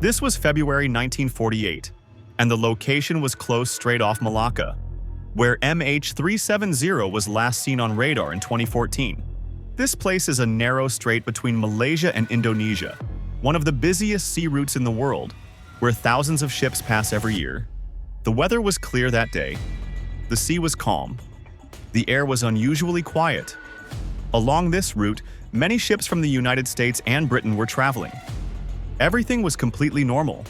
This was February 1948, and the location was close Strait off Malacca, where MH370 was last seen on radar in 2014. This place is a narrow strait between Malaysia and Indonesia, one of the busiest sea routes in the world, where thousands of ships pass every year. The weather was clear that day. The sea was calm. The air was unusually quiet. Along this route, many ships from the United States and Britain were traveling. Everything was completely normal,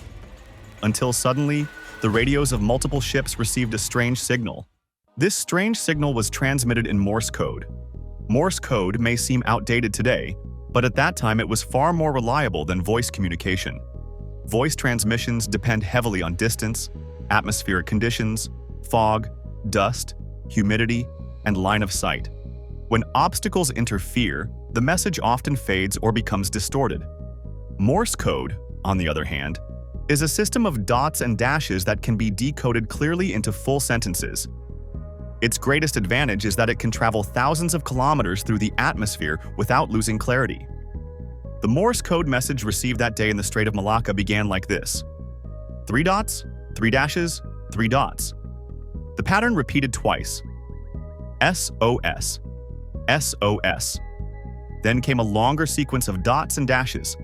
until suddenly, the radios of multiple ships received a strange signal. This strange signal was transmitted in Morse code. Morse code may seem outdated today, but at that time it was far more reliable than voice communication. Voice transmissions depend heavily on distance, atmospheric conditions, fog, dust, humidity, and line of sight. When obstacles interfere, the message often fades or becomes distorted. Morse code, on the other hand, is a system of dots and dashes that can be decoded clearly into full sentences. Its greatest advantage is that it can travel thousands of kilometers through the atmosphere without losing clarity. The Morse code message received that day in the Strait of Malacca began like this: 3 dots, 3 dashes, 3 dots. The pattern repeated twice. SOS, SOS. Then came a longer sequence of dots and dashes.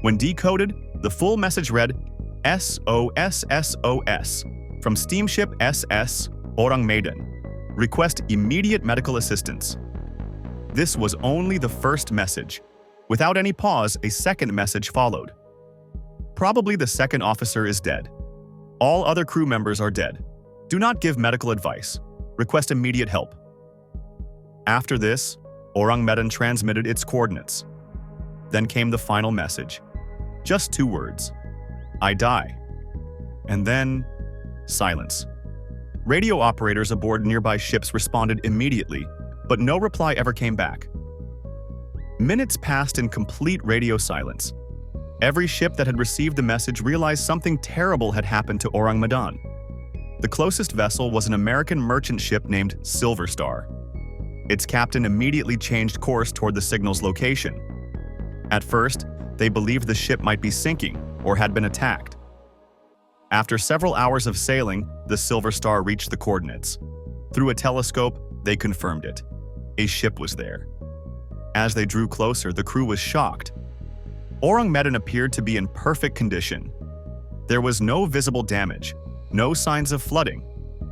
When decoded, the full message read SOS SOS from steamship SS Orang Medan. Request immediate medical assistance. This was only the first message. Without any pause, a second message followed. Probably the second officer is dead. All other crew members are dead. Do not give medical advice. Request immediate help. After this, Orang Medan transmitted its coordinates. Then came the final message. Just 2 words. I die. And then, silence. Radio operators aboard nearby ships responded immediately, but no reply ever came back. Minutes passed in complete radio silence. Every ship that had received the message realized something terrible had happened to Orang Medan. The closest vessel was an American merchant ship named Silver Star. Its captain immediately changed course toward the signal's location. At first, they believed the ship might be sinking or had been attacked. After several hours of sailing, the Silver Star reached the coordinates. Through a telescope, they confirmed it. A ship was there. As they drew closer, the crew was shocked. Orang Medan appeared to be in perfect condition. There was no visible damage, no signs of flooding.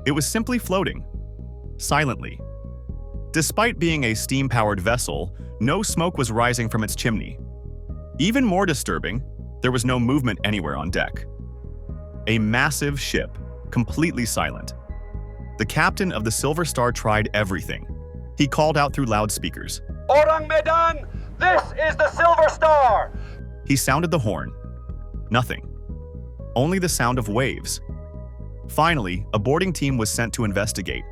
It was simply floating, silently. Despite being a steam-powered vessel, no smoke was rising from its chimney. Even more disturbing, there was no movement anywhere on deck. A massive ship, completely silent. The captain of the Silver Star tried everything. He called out through loudspeakers. Orang Medan, this is the Silver Star! He sounded the horn. Nothing. Only the sound of waves. Finally, a boarding team was sent to investigate.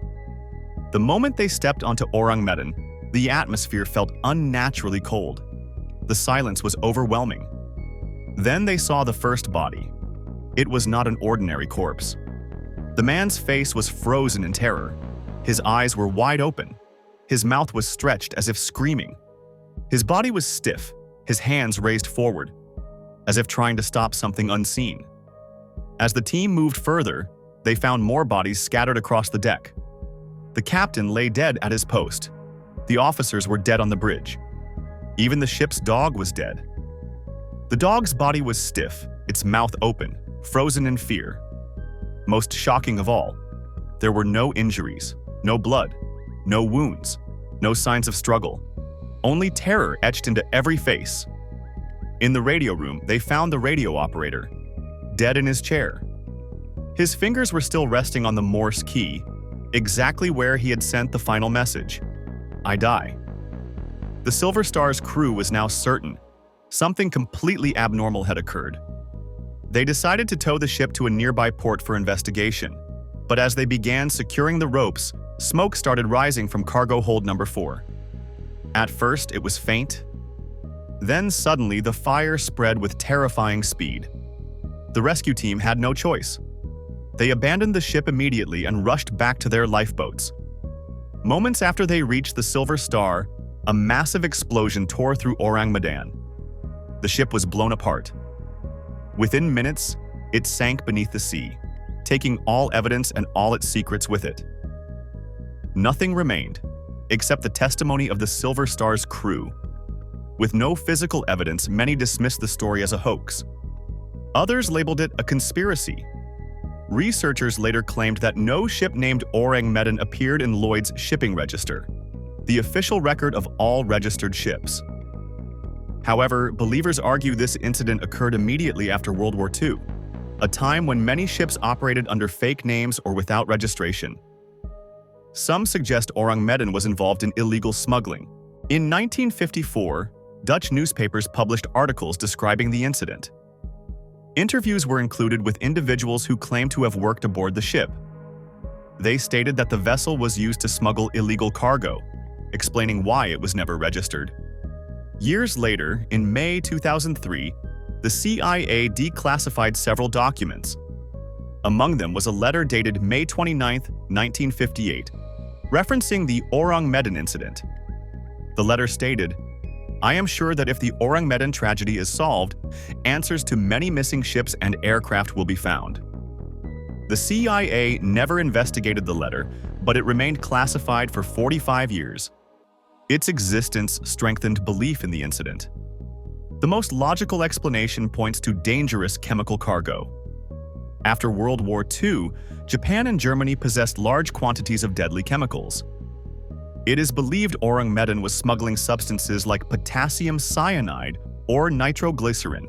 The moment they stepped onto Orang Medan, the atmosphere felt unnaturally cold. The silence was overwhelming. Then they saw the first body. It was not an ordinary corpse. The man's face was frozen in terror. His eyes were wide open. His mouth was stretched as if screaming. His body was stiff, his hands raised forward, as if trying to stop something unseen. As the team moved further, they found more bodies scattered across the deck. The captain lay dead at his post. The officers were dead on the bridge. Even the ship's dog was dead. The dog's body was stiff, its mouth open, frozen in fear. Most shocking of all, there were no injuries, no blood, no wounds, no signs of struggle. Only terror etched into every face. In the radio room, they found the radio operator, dead in his chair. His fingers were still resting on the Morse key, exactly where he had sent the final message. I die. The Silver Star's crew was now certain something completely abnormal had occurred. They decided to tow the ship to a nearby port for investigation, but as they began securing the ropes, smoke started rising from cargo hold number 4. At first, it was faint. Then suddenly, the fire spread with terrifying speed. The rescue team had no choice. They abandoned the ship immediately and rushed back to their lifeboats. Moments after they reached the Silver Star, a massive explosion tore through Orang Medan. The ship was blown apart. Within minutes, it sank beneath the sea, taking all evidence and all its secrets with it. Nothing remained, except the testimony of the Silver Star's crew. With no physical evidence, many dismissed the story as a hoax. Others labeled it a conspiracy. Researchers later claimed that no ship named Orang Medan appeared in Lloyd's shipping register, the official record of all registered ships. However, believers argue this incident occurred immediately after World War II, a time when many ships operated under fake names or without registration. Some suggest Orang Medan was involved in illegal smuggling. In 1954, Dutch newspapers published articles describing the incident. Interviews were included with individuals who claimed to have worked aboard the ship. They stated that the vessel was used to smuggle illegal cargo, explaining why it was never registered. Years later, in May 2003, the CIA declassified several documents. Among them was a letter dated May 29, 1958, referencing the Orang Medan incident. The letter stated, "I am sure that if the Orang Medan tragedy is solved, answers to many missing ships and aircraft will be found." The CIA never investigated the letter, but it remained classified for 45 years. Its existence strengthened belief in the incident. The most logical explanation points to dangerous chemical cargo. After World War II, Japan and Germany possessed large quantities of deadly chemicals. It is believed Orang Medan was smuggling substances like potassium cyanide or nitroglycerin.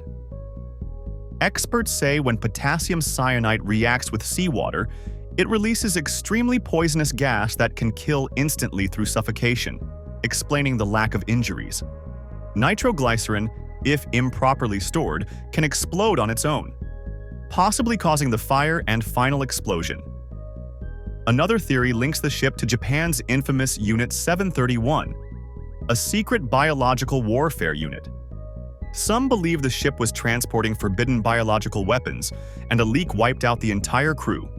Experts say when potassium cyanide reacts with seawater, it releases extremely poisonous gas that can kill instantly through suffocation, explaining the lack of injuries. Nitroglycerin, if improperly stored, can explode on its own, possibly causing the fire and final explosion. Another theory links the ship to Japan's infamous Unit 731, a secret biological warfare unit. Some believe the ship was transporting forbidden biological weapons, and a leak wiped out the entire crew.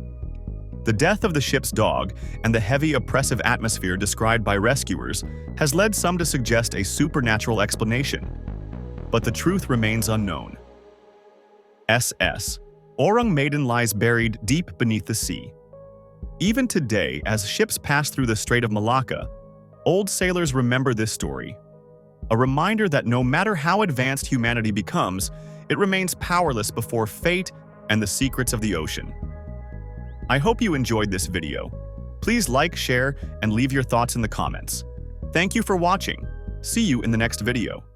The death of the ship's dog and the heavy, oppressive atmosphere described by rescuers has led some to suggest a supernatural explanation. But the truth remains unknown. SS Orang Medan lies buried deep beneath the sea. Even today, as ships pass through the Strait of Malacca, old sailors remember this story. A reminder that no matter how advanced humanity becomes, it remains powerless before fate and the secrets of the ocean. I hope you enjoyed this video. Please like, share, and leave your thoughts in the comments. Thank you for watching. See you in the next video.